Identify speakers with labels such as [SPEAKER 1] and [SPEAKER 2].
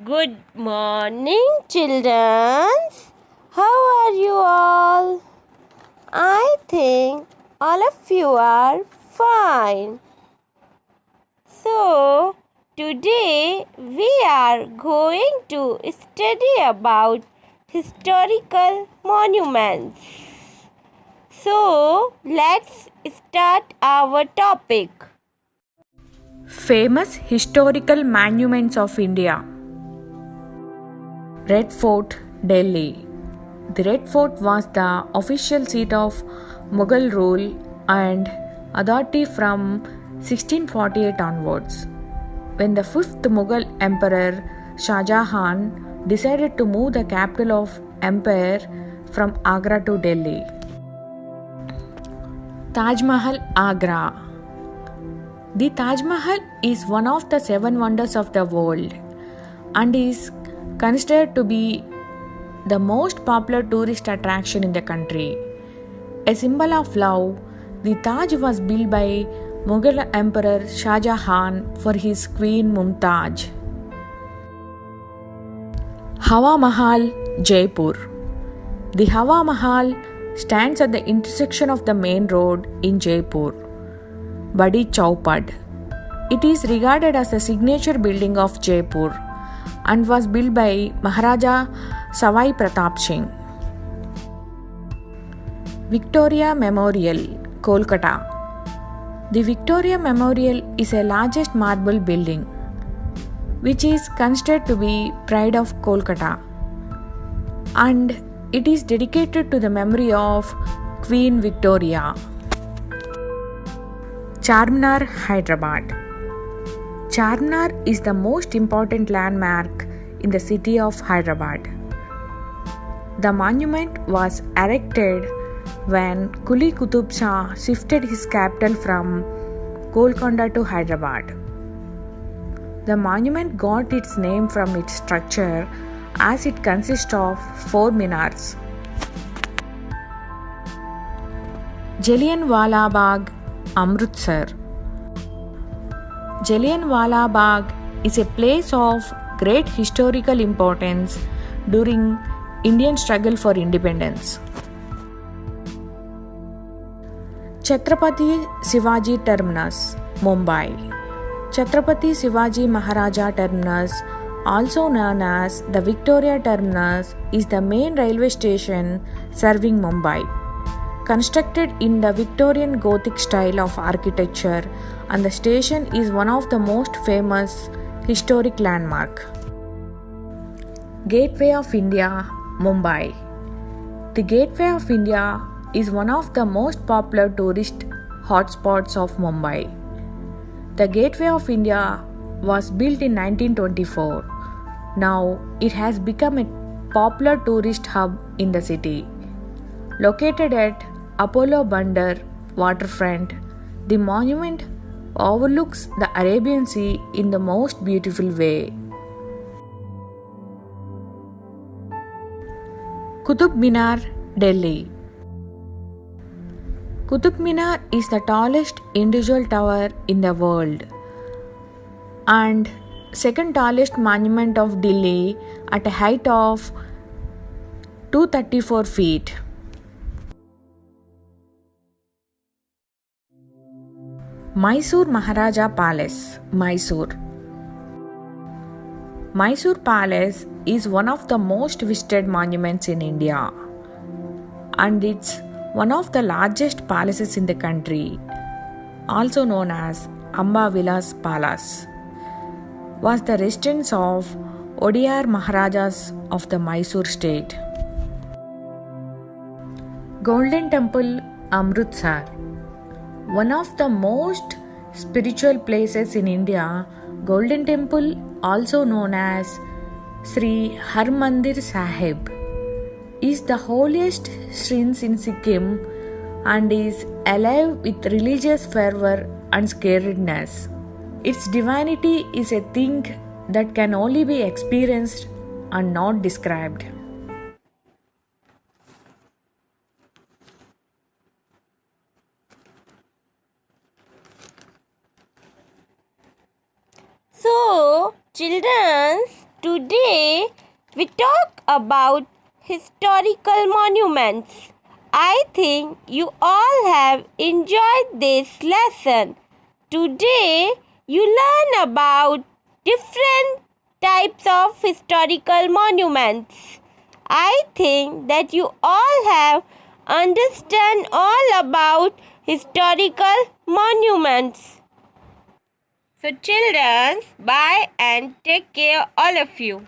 [SPEAKER 1] Good morning, children. How are you all? I think all of you are fine. So, today we are going to study about historical monuments. So, let's start our topic.
[SPEAKER 2] Famous historical monuments of India. Red Fort, Delhi. The Red Fort was the official seat of Mughal rule and authority from 1648 onwards. When the fifth Mughal Emperor Shah Jahan decided to move the capital of empire from Agra to Delhi. Taj Mahal, Agra. The Taj Mahal is one of the seven wonders of the world and is considered to be the most popular tourist attraction in the country. A symbol of love, the Taj was built by Mughal Emperor Shah Jahan for his queen Mumtaz. Hawa Mahal, Jaipur. The Hawa Mahal stands at the intersection of the main road in Jaipur, Badi Chaupad. It is regarded as the signature building of Jaipur and was built by Maharaja Savai Pratap Singh. Victoria Memorial, Kolkata. The Victoria Memorial is the largest marble building, which is considered to be pride of Kolkata, and it is dedicated to the memory of Queen Victoria. Charminar, Hyderabad. Charminar is the most important landmark in the city of Hyderabad. The monument was erected when Quli Qutub Shah shifted his capital from Golconda to Hyderabad. The monument got its name from its structure as it consists of four minars. Jallianwala Bagh, Amritsar. Jallianwala Bagh is a place of great historical importance during Indian struggle for independence. Chhatrapati Shivaji Terminus, Mumbai. Chhatrapati Shivaji Maharaja Terminus, also known as the Victoria Terminus, is the main railway station serving Mumbai. Constructed in the Victorian Gothic style of architecture, and the station is one of the most famous historic landmark. Gateway of India, Mumbai. The Gateway of India is one of the most popular tourist hotspots of Mumbai. The Gateway of India was built in 1924. Now it has become a popular tourist hub in the city. Located at Apollo Bandar waterfront, the monument overlooks the Arabian Sea in the most beautiful way. Qutub Minar, Delhi. Qutub Minar is the tallest individual tower in the world and second tallest monument of Delhi at a height of 234 feet. Mysore Maharaja Palace, Mysore. Mysore Palace is one of the most visited monuments in India and it's one of the largest palaces in the country, also known as Amba Vilas Palace, was the residence of Odiyar Maharajas of the Mysore state. Golden Temple, Amritsar. One of the most spiritual places in India, Golden Temple, also known as Sri Harmandir Sahib, is the holiest shrine in Sikkim and is alive with religious fervor and sacredness. Its divinity is a thing that can only be experienced and not described.
[SPEAKER 1] So, children, Today we talk about historical monuments. I think you all have enjoyed this lesson. Today you learn about different types of historical monuments. I think that you all have understand all about historical monuments. So children, bye and take care all of you.